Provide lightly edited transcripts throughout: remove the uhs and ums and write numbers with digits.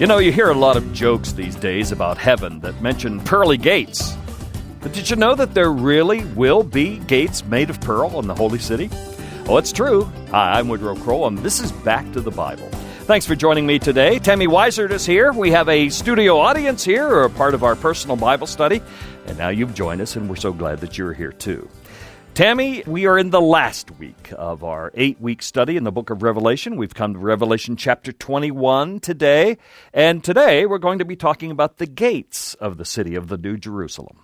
You know, you hear a lot of jokes these days about heaven that mention pearly gates. But did you know that there really will be gates made of pearl in the Holy City? Oh, it's true. Hi, I'm Woodrow Kroll, and this is Back to the Bible. Thanks for joining me today. Tammy Weisert is here. We have a studio audience here, or a part of our personal Bible study. And now you've joined us, and we're so glad that you're here too. Tammy, we are in the last week of our 8-week study in the book of Revelation. We've come to Revelation chapter 21 today, and today we're going to be talking about the gates of the city of the New Jerusalem.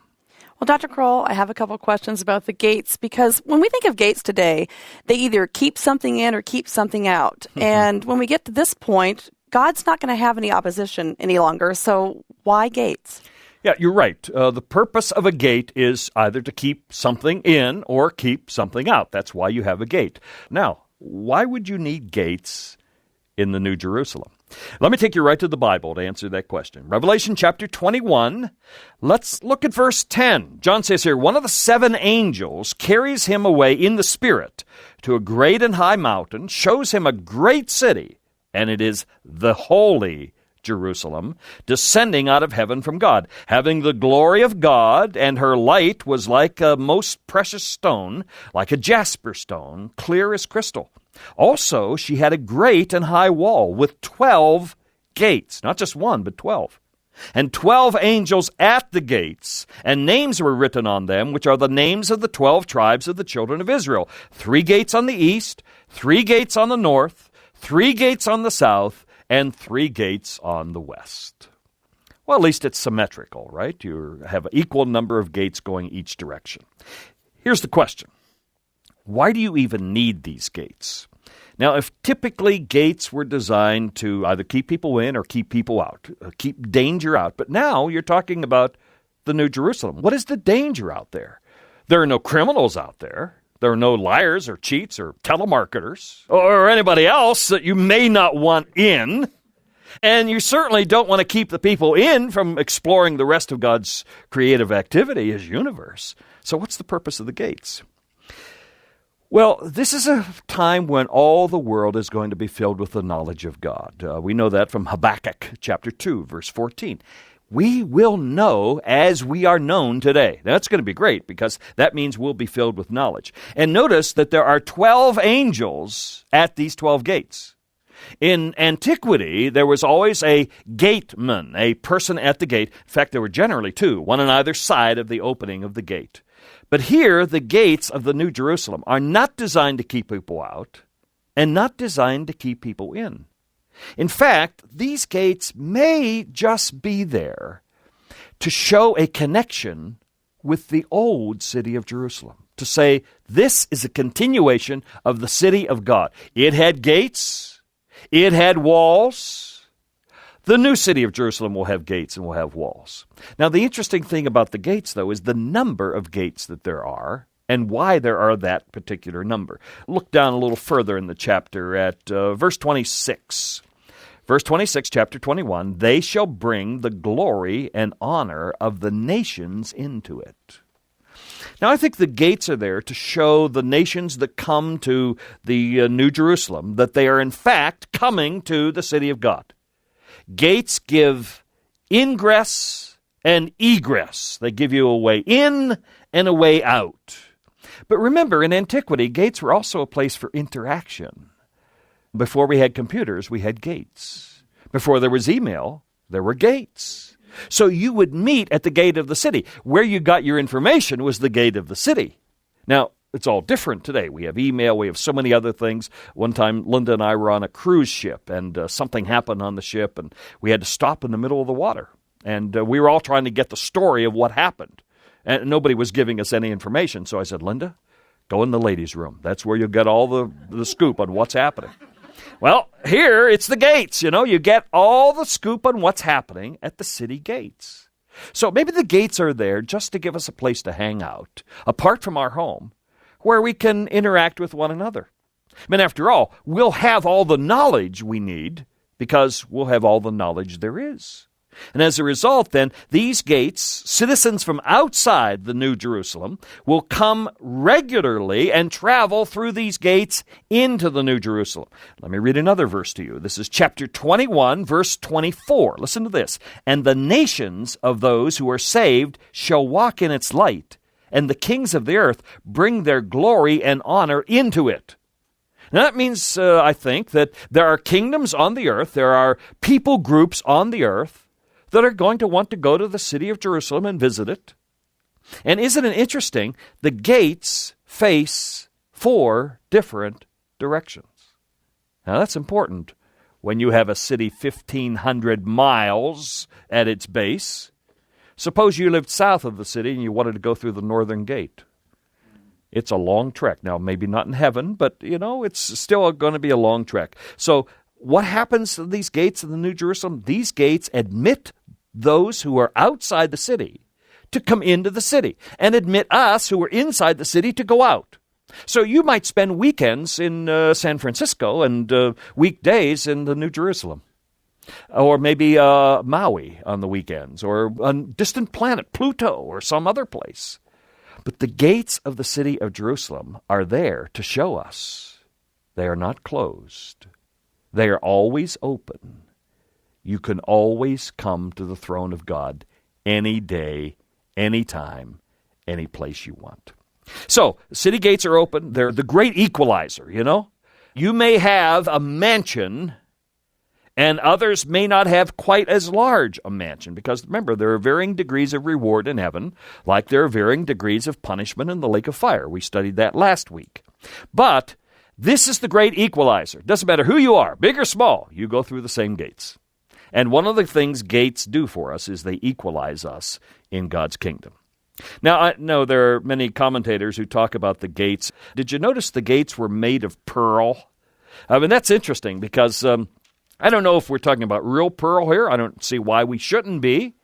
Well, Dr. Kroll, I have a couple questions about the gates, because when we think of gates today, they either keep something in or keep something out. And when we get to this point, God's not going to have any opposition any longer, so why gates? Yeah, you're right. The purpose of a gate is either to keep something in or keep something out. That's why you have a gate. Now, why would you need gates in the New Jerusalem? Let me take you right to the Bible to answer that question. Revelation chapter 21. Let's look at verse 10. John says here, one of the 7 angels carries him away in the Spirit to a great and high mountain, shows him a great city, and it is the holy Jerusalem, descending out of heaven from God, having the glory of God, and her light was like a most precious stone, like a jasper stone, clear as crystal. Also, she had a great and high wall with 12 gates, not just one, but 12. And 12 angels at the gates, and names were written on them, which are the names of the 12 tribes of the children of Israel. 3 gates on the east, 3 gates on the north, 3 gates on the south, and 3 gates on the west. Well, at least it's symmetrical, right? You have an equal number of gates going each direction. Here's the question. Why do you even need these gates? Now, if typically gates were designed to either keep people in or keep people out, keep danger out, but now you're talking about the New Jerusalem. What is the danger out there? There are no criminals out there. There are no liars or cheats or telemarketers or anybody else that you may not want in. And you certainly don't want to keep the people in from exploring the rest of God's creative activity, His universe. So what's the purpose of the gates? Well, this is a time when all the world is going to be filled with the knowledge of God. We know that from Habakkuk chapter 2, verse 14. We will know as we are known today. That's going to be great because that means we'll be filled with knowledge. And notice that there are 12 angels at these 12 gates. In antiquity, there was always a gateman, a person at the gate. In fact, there were generally 2, one on either side of the opening of the gate. But here, the gates of the New Jerusalem are not designed to keep people out and not designed to keep people in. In fact, these gates may just be there to show a connection with the old city of Jerusalem, to say this is a continuation of the city of God. It had gates, it had walls. The new city of Jerusalem will have gates and will have walls. Now, the interesting thing about the gates, though, is the number of gates that there are and why there are that particular number. Look down a little further in the chapter at verse 26. Verse 26, chapter 21, they shall bring the glory and honor of the nations into it. Now, I think the gates are there to show the nations that come to the New Jerusalem that they are in fact coming to the city of God. Gates give ingress and egress. They give you a way in and a way out. But remember, in antiquity, gates were also a place for interaction. Before we had computers, we had gates. Before there was email, there were gates. So you would meet at the gate of the city. Where you got your information was the gate of the city. Now, it's all different today. We have email. We have so many other things. One time, Linda and I were on a cruise ship, and something happened on the ship, and we had to stop in the middle of the water. And we were all trying to get the story of what happened. And nobody was giving us any information. So I said, Linda, go in the ladies' room. That's where you'll get all the scoop on what's happening. Well, here it's the gates. You get all the scoop on what's happening at the city gates. So maybe the gates are there just to give us a place to hang out, apart from our home, where we can interact with one another. I mean, after all, we'll have all the knowledge we need because we'll have all the knowledge there is. And as a result, then, these gates, citizens from outside the New Jerusalem, will come regularly and travel through these gates into the New Jerusalem. Let me read another verse to you. This is chapter 21, verse 24. Listen to this. And the nations of those who are saved shall walk in its light, and the kings of the earth bring their glory and honor into it. Now that means, I think, that there are kingdoms on the earth, there are people groups on the earth, that are going to want to go to the city of Jerusalem and visit it. And isn't it interesting? The gates face 4 different directions. Now that's important when you have a city 1,500 miles at its base. Suppose you lived south of the city and you wanted to go through the northern gate. It's a long trek. Now, maybe not in heaven, but, it's still going to be a long trek. So what happens to these gates in the New Jerusalem? These gates admit those who are outside the city to come into the city and admit us who are inside the city to go out. So you might spend weekends in San Francisco and weekdays in the New Jerusalem. Or maybe Maui on the weekends, or a distant planet, Pluto, or some other place. But the gates of the city of Jerusalem are there to show us they are not closed. They are always open. You can always come to the throne of God any day, any time, any place you want. So, city gates are open. They're the great equalizer, You may have a mansion, and others may not have quite as large a mansion, because remember, there are varying degrees of reward in heaven, like there are varying degrees of punishment in the lake of fire. We studied that last week. But this is the great equalizer. Doesn't matter who you are, big or small, you go through the same gates. And one of the things gates do for us is they equalize us in God's kingdom. Now, I know there are many commentators who talk about the gates. Did you notice the gates were made of pearl? I mean, that's interesting because I don't know if we're talking about real pearl here. I don't see why we shouldn't be.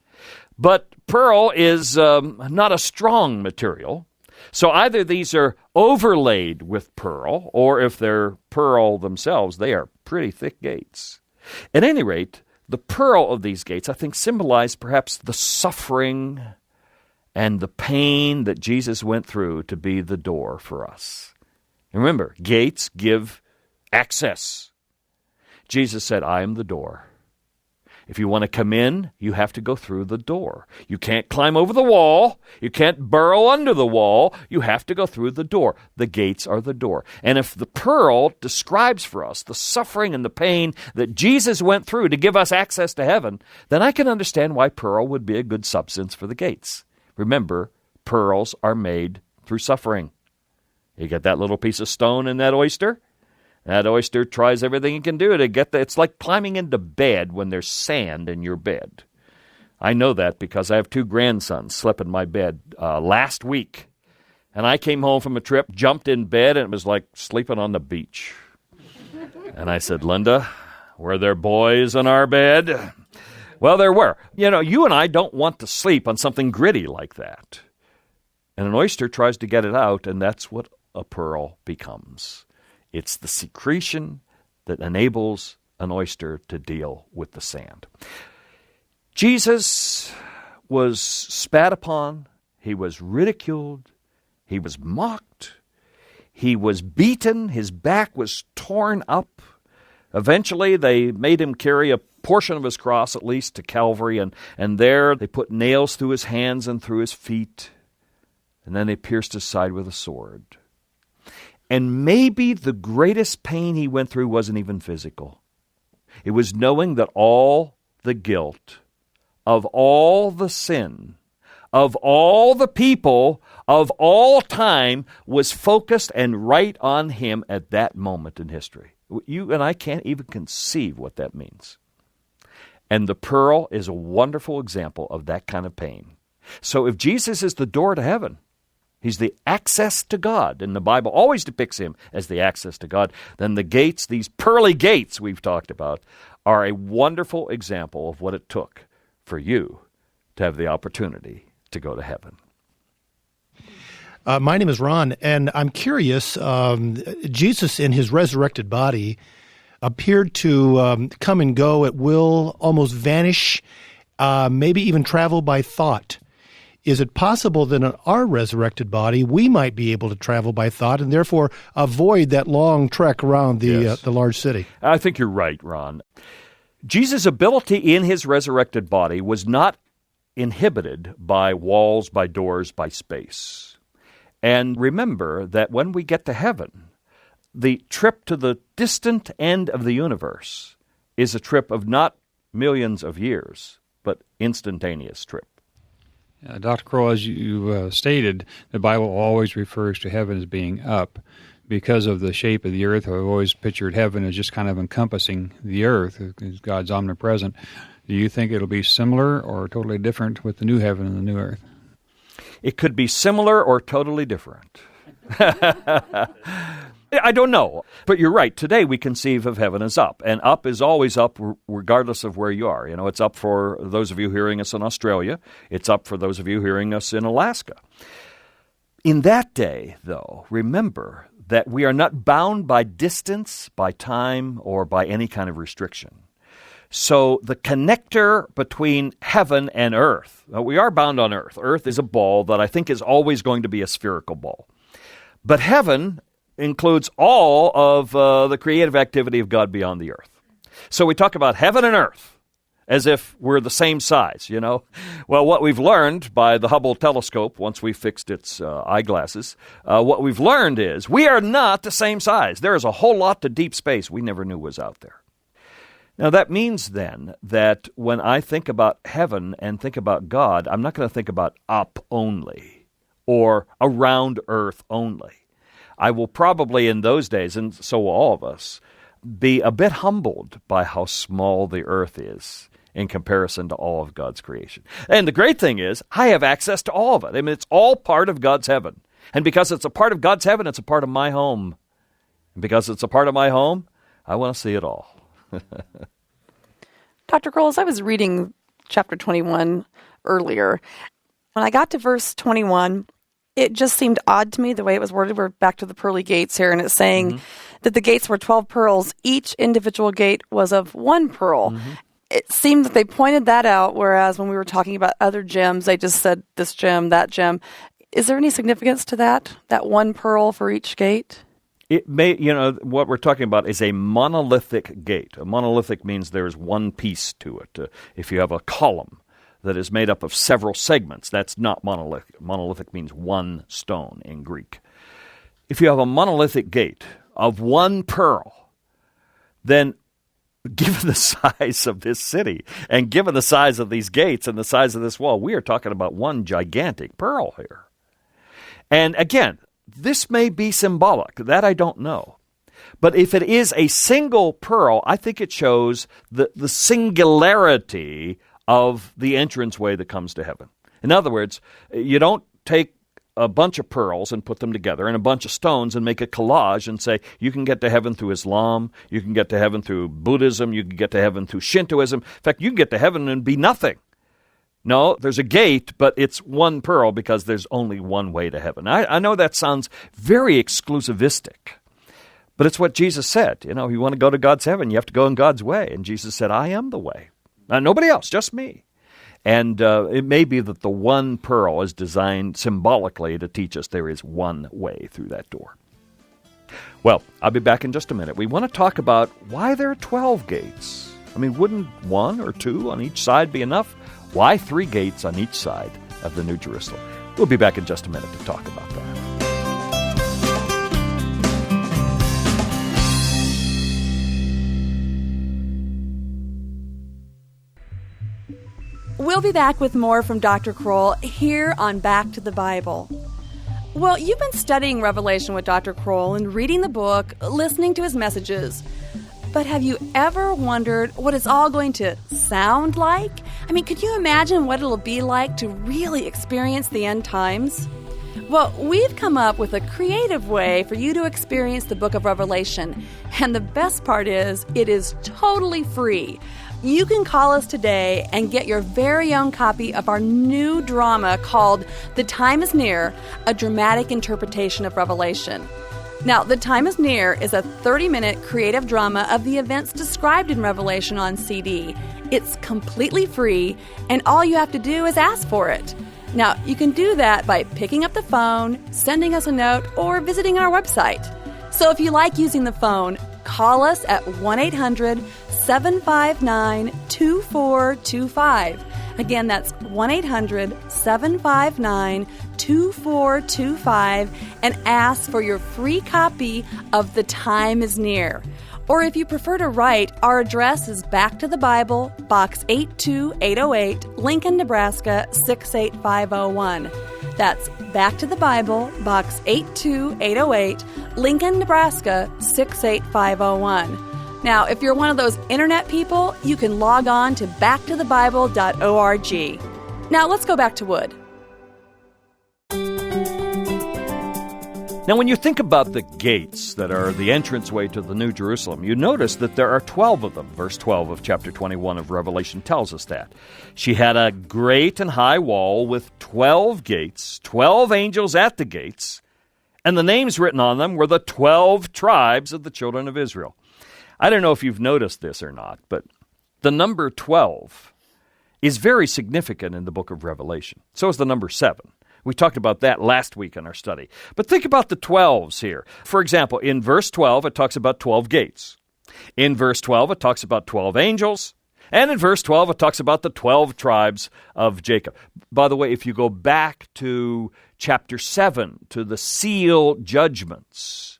But pearl is not a strong material. So either these are overlaid with pearl, or if they're pearl themselves, they are pretty thick gates. At any rate, the pearl of these gates, I think, symbolize perhaps the suffering and the pain that Jesus went through to be the door for us. And remember, gates give access. Jesus said, I am the door. If you want to come in, you have to go through the door. You can't climb over the wall. You can't burrow under the wall. You have to go through the door. The gates are the door. And if the pearl describes for us the suffering and the pain that Jesus went through to give us access to heaven, then I can understand why pearl would be a good substance for the gates. Remember, pearls are made through suffering. You get that little piece of stone in that oyster? That oyster tries everything it can do to get that. It's like climbing into bed when there's sand in your bed. I know that because I have 2 grandsons slept in my bed last week. And I came home from a trip, jumped in bed, and it was like sleeping on the beach. And I said, Linda, were there boys in our bed? Well, there were. You and I don't want to sleep on something gritty like that. And an oyster tries to get it out, and that's what a pearl becomes. It's the secretion that enables an oyster to deal with the sand. Jesus was spat upon. He was ridiculed. He was mocked. He was beaten. His back was torn up. Eventually, they made him carry a portion of his cross, at least, to Calvary, and there they put nails through his hands and through his feet, and then they pierced his side with a sword. And maybe the greatest pain he went through wasn't even physical. It was knowing that all the guilt of all the sin of all the people of all time was focused and right on him at that moment in history. You and I can't even conceive what that means. And the pearl is a wonderful example of that kind of pain. So if Jesus is the door to heaven, he's the access to God, and the Bible always depicts him as the access to God, then the gates, these pearly gates we've talked about, are a wonderful example of what it took for you to have the opportunity to go to heaven. My name is Ron, and I'm curious, Jesus in his resurrected body appeared to come and go at will, almost vanish maybe even travel by thought. Is it possible that in our resurrected body, we might be able to travel by thought and therefore avoid that long trek around the large city? I think you're right, Ron. Jesus' ability in his resurrected body was not inhibited by walls, by doors, by space. And remember that when we get to heaven, the trip to the distant end of the universe is a trip of not millions of years, but instantaneous trip. Dr. Kroll, as you stated, the Bible always refers to heaven as being up. Because of the shape of the earth, I've always pictured heaven as just kind of encompassing the earth, because God's omnipresent. Do you think it'll be similar or totally different with the new heaven and the new earth? It could be similar or totally different. I don't know. But you're right. Today we conceive of heaven as up. And up is always up regardless of where you are. You know, it's up for those of you hearing us in Australia. It's up for those of you hearing us in Alaska. In that day, though, remember that we are not bound by distance, by time, or by any kind of restriction. So the connector between heaven and earth, we are bound on earth. Earth is a ball that I think is always going to be a spherical ball. But heaven includes all of the creative activity of God beyond the earth. So we talk about heaven and earth as if we're the same size, you know. Well, what we've learned by the Hubble telescope, once we fixed its eyeglasses, what we've learned is we are not the same size. There is a whole lot to deep space we never knew was out there. Now, that means then that when I think about heaven and think about God, I'm not going to think about up only or around earth only. I will probably in those days, and so will all of us, be a bit humbled by how small the earth is in comparison to all of God's creation. And the great thing is, I have access to all of it. I mean, it's all part of God's heaven. And because it's a part of God's heaven, it's a part of my home. And because it's a part of my home, I want to see it all. Dr. Kroll, as I was reading chapter 21 earlier, when I got to verse 21, it just seemed odd to me the way it was worded. We're back to the pearly gates here, and it's saying that the gates were 12 pearls. Each individual gate was of one pearl. It seemed that they pointed that out, whereas when we were talking about other gems, they just said this gem, that gem. Is there any significance to that one pearl for each gate? It may, you know, what we're talking about is a monolithic gate. A monolithic means there's one piece to it. If you have a column that is made up of several segments, that's not monolithic. Monolithic means one stone in Greek. If you have a monolithic gate of one pearl, then given the size of this city and given the size of these gates and the size of this wall, we are talking about one gigantic pearl here. And again, this may be symbolic. That I don't know. But if it is a single pearl, I think it shows the singularity of the entranceway that comes to heaven. In other words, you don't take a bunch of pearls and put them together and a bunch of stones and make a collage and say, you can get to heaven through Islam, you can get to heaven through Buddhism, you can get to heaven through Shintoism. In fact, you can get to heaven and be nothing. No, there's a gate, but it's one pearl because there's only one way to heaven. I know that sounds very exclusivistic, but it's what Jesus said. You know, you want to go to God's heaven, you have to go in God's way. And Jesus said, I am the way. Nobody else, just me. And it may be that the one pearl is designed symbolically to teach us there is one way through that door. Well, I'll be back in just a minute. We want to talk about why there are 12 gates. I mean, wouldn't one or two on each side be enough? Why 3 gates on each side of the New Jerusalem? We'll be back in just a minute to talk about that. We'll be back with more from Dr. Kroll here on Back to the Bible. Well, you've been studying Revelation with Dr. Kroll and reading the book, listening to his messages. But have you ever wondered what it's all going to sound like? I mean, could you imagine what it'll be like to really experience the end times? Well, we've come up with a creative way for you to experience the book of Revelation. And the best part is, it is totally free. You can call us today and get your very own copy of our new drama called The Time is Near, a dramatic interpretation of Revelation. Now, The Time is Near is a 30-minute creative drama of the events described in Revelation on CD. It's completely free, and all you have to do is ask for it. Now, you can do that by picking up the phone, sending us a note, or visiting our website. So if you like using the phone, call us at 1-800-759-2425. Again, that's 1-800-759-2425 and ask for your free copy of The Time is Near. Or if you prefer to write, our address is Back to the Bible, Box 82808, Lincoln, Nebraska 68501. That's Back to the Bible, Box 82808, Lincoln, Nebraska 68501. Now, if you're one of those internet people, you can log on to backtothebible.org. Now, let's go back to Wood. Now, when you think about the gates that are the entranceway to the New Jerusalem, you notice that there are 12 of them. Verse 12 of chapter 21 of Revelation tells us that. She had a great and high wall with 12 gates, 12 angels at the gates, and the names written on them were the 12 tribes of the children of Israel. I don't know if you've noticed this or not, but the number 12 is very significant in the book of Revelation. So is the number 7. We talked about that last week in our study. But think about the 12s here. For example, in verse 12, it talks about 12 gates. In verse 12, it talks about 12 angels. And in verse 12, it talks about the 12 tribes of Jacob. By the way, if you go back to chapter 7, to the seal judgments,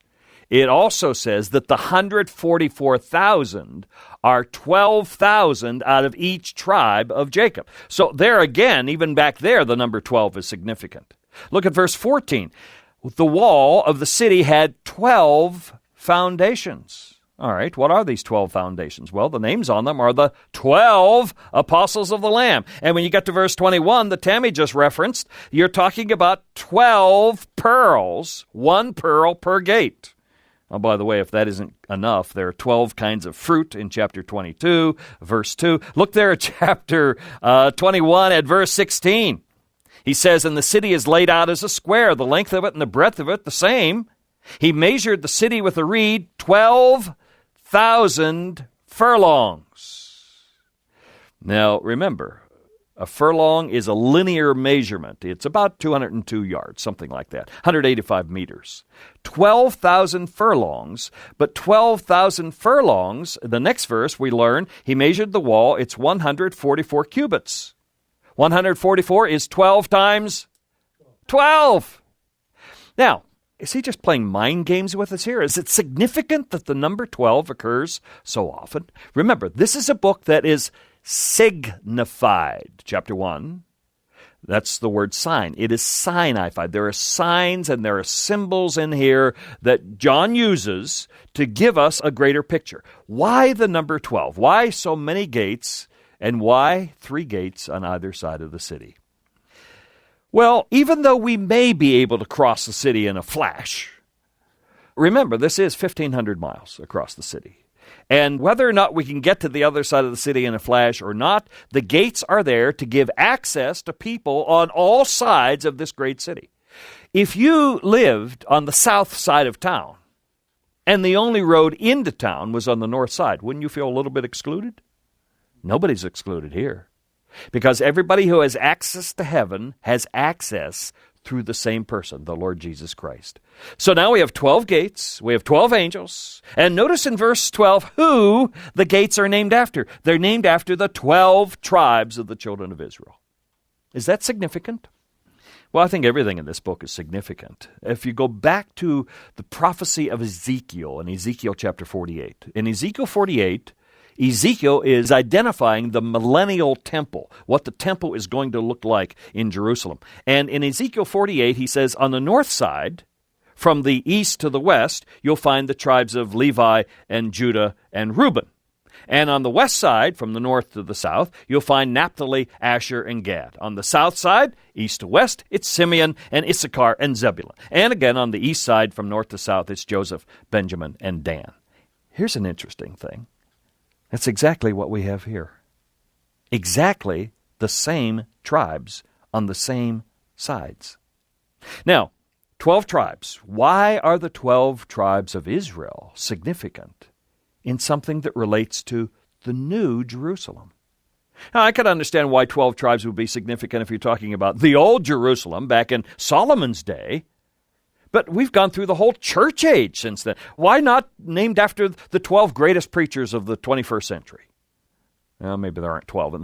it also says that the 144,000 are 12,000 out of each tribe of Jacob. So there again, even back there, the number 12 is significant. Look at verse 14. The wall of the city had 12 foundations. All right, what are these 12 foundations? Well, the names on them are the 12 apostles of the Lamb. And when you get to verse 21 that Tammy just referenced, you're talking about 12 pearls, 1 pearl per gate. Oh, by the way, if that isn't enough, there are 12 kinds of fruit in chapter 22, verse 2. Look there at chapter 21 at verse 16. He says, "And the city is laid out as a square, the length of it and the breadth of it the same. He measured the city with a reed, 12,000 furlongs." Now, remember, a furlong is a linear measurement. It's about 202 yards, something like that, 185 meters. 12,000 furlongs, but 12,000 furlongs, the next verse we learn, he measured the wall, it's 144 cubits. 144 is 12 times 12. Now, is he just playing mind games with us here? Is it significant that the number 12 occurs so often? Remember, this is a book that is signified. Chapter 1, that's the word sign. It is signified. There are signs and there are symbols in here that John uses to give us a greater picture. Why the number 12? Why so many gates? And why 3 gates on either side of the city? Well, even though we may be able to cross the city in a flash, remember, this is 1,500 miles across the city. And whether or not we can get to the other side of the city in a flash or not, the gates are there to give access to people on all sides of this great city. If you lived on the south side of town and the only road into town was on the north side, wouldn't you feel a little bit excluded? Nobody's excluded here, because everybody who has access to heaven has access through the same person, the Lord Jesus Christ. So now we have 12 gates, we have 12 angels, and notice in verse 12 who the gates are named after. They're named after the 12 tribes of the children of Israel. Is that significant? Well, I think everything in this book is significant. If you go back to the prophecy of Ezekiel in Ezekiel chapter 48, in Ezekiel 48, Ezekiel is identifying the millennial temple, what the temple is going to look like in Jerusalem. And in Ezekiel 48, he says, on the north side, from the east to the west, you'll find the tribes of Levi and Judah and Reuben. And on the west side, from the north to the south, you'll find Naphtali, Asher, and Gad. On the south side, east to west, it's Simeon and Issachar and Zebulun. And again, on the east side, from north to south, it's Joseph, Benjamin, and Dan. Here's an interesting thing. That's exactly what we have here. Exactly the same tribes on the same sides. Now, 12 tribes. Why are the 12 tribes of Israel significant in something that relates to the New Jerusalem? Now, I could understand why 12 tribes would be significant if you're talking about the old Jerusalem back in Solomon's day. But we've gone through the whole church age since then. Why not named after the 12 greatest preachers of the 21st century? Well, maybe there aren't 12 of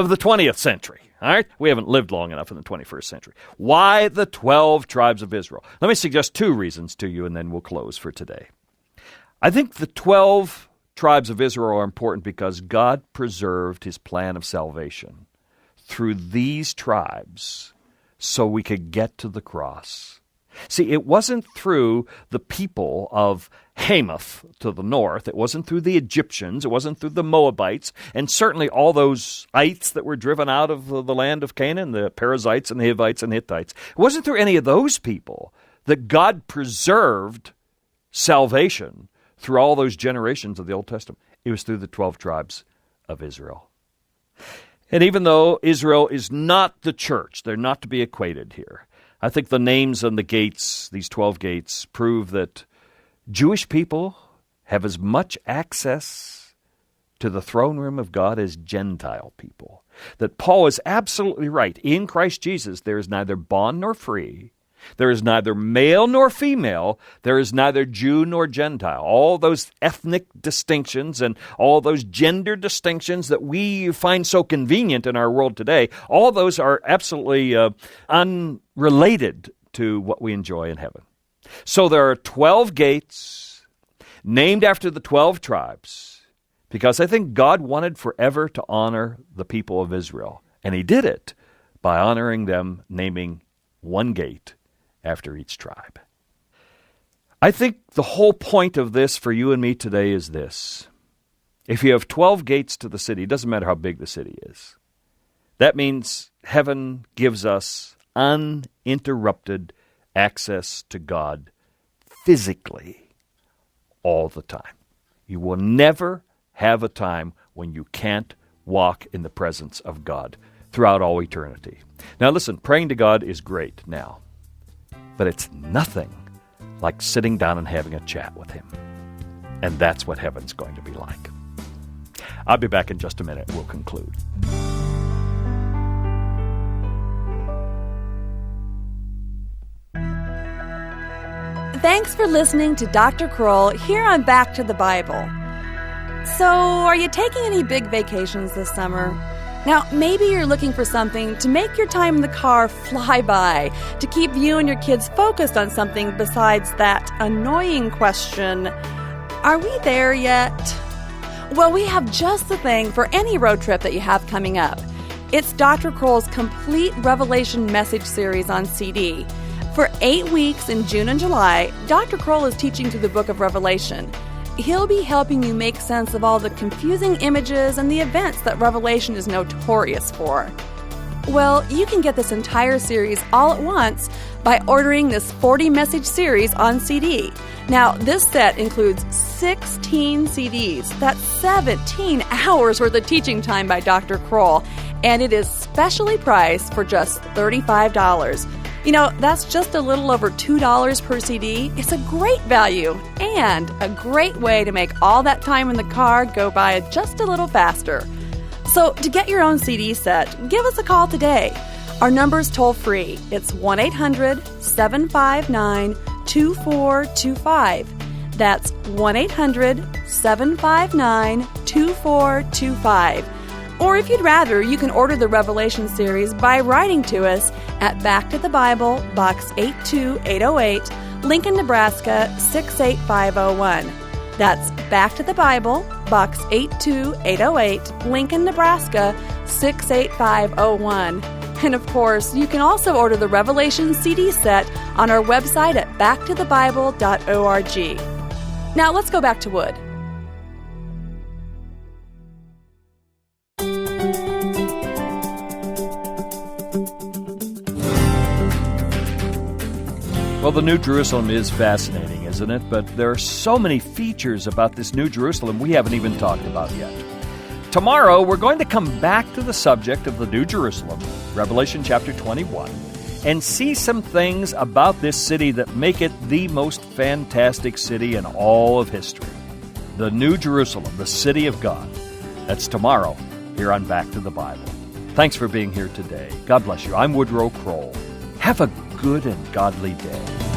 the 20th century. All right? We haven't lived long enough in the 21st century. Why the 12 tribes of Israel? Let me suggest 2 reasons to you, and then we'll close for today. I think the 12 tribes of Israel are important because God preserved his plan of salvation through these tribes so we could get to the cross. See, it wasn't through the people of Hamath to the north. It wasn't through the Egyptians. It wasn't through the Moabites. And certainly all those ites that were driven out of the land of Canaan, the Perizzites and the Hivites and Hittites. It wasn't through any of those people that God preserved salvation through all those generations of the Old Testament. It was through the 12 tribes of Israel. And even though Israel is not the church, they're not to be equated here. I think the names on the gates, these 12 gates, prove that Jewish people have as much access to the throne room of God as Gentile people. That Paul is absolutely right. In Christ Jesus, there is neither bond nor free. There is neither male nor female. There is neither Jew nor Gentile. All those ethnic distinctions and all those gender distinctions that we find so convenient in our world today, all those are absolutely unrelated to what we enjoy in heaven. So there are 12 gates named after the 12 tribes because I think God wanted forever to honor the people of Israel. And he did it by honoring them, naming one gate after each tribe. I think the whole point of this for you and me today is this. If you have 12 gates to the city, it doesn't matter how big the city is. That means heaven gives us uninterrupted access to God physically all the time. You will never have a time when you can't walk in the presence of God throughout all eternity. Now listen, praying to God is great now. But it's nothing like sitting down and having a chat with him. And that's what heaven's going to be like. I'll be back in just a minute. We'll conclude. Thanks for listening to Dr. Kroll here on Back to the Bible. So, are you taking any big vacations this summer? Now, maybe you're looking for something to make your time in the car fly by, to keep you and your kids focused on something besides that annoying question, are we there yet? Well, we have just the thing for any road trip that you have coming up. It's Dr. Kroll's complete Revelation message series on CD. For 8 weeks in June and July, Dr. Kroll is teaching through the book of Revelation. He'll be helping you make sense of all the confusing images and the events that Revelation is notorious for. Well, you can get this entire series all at once by ordering this 40-message series on CD. Now, this set includes 16 CDs. That's 17 hours worth of teaching time by Dr. Kroll, and it is specially priced for just $35. You know, that's just a little over $2 per CD. It's a great value and a great way to make all that time in the car go by just a little faster. So to get your own CD set, give us a call today. Our number's toll-free. It's 1-800-759-2425. That's 1-800-759-2425. Or if you'd rather, you can order the Revelation series by writing to us at Back to the Bible, Box 82808, Lincoln, Nebraska 68501. That's Back to the Bible, Box 82808, Lincoln, Nebraska 68501. And of course, you can also order the Revelation CD set on our website at backtothebible.org. Now let's go back to Wood. Well, the New Jerusalem is fascinating, isn't it? But there are so many features about this New Jerusalem we haven't even talked about yet. Tomorrow, we're going to come back to the subject of the New Jerusalem, Revelation chapter 21, and see some things about this city that make it the most fantastic city in all of history. The New Jerusalem, the city of God. That's tomorrow here on Back to the Bible. Thanks for being here today. God bless you. I'm Woodrow Kroll. Have a good and godly day.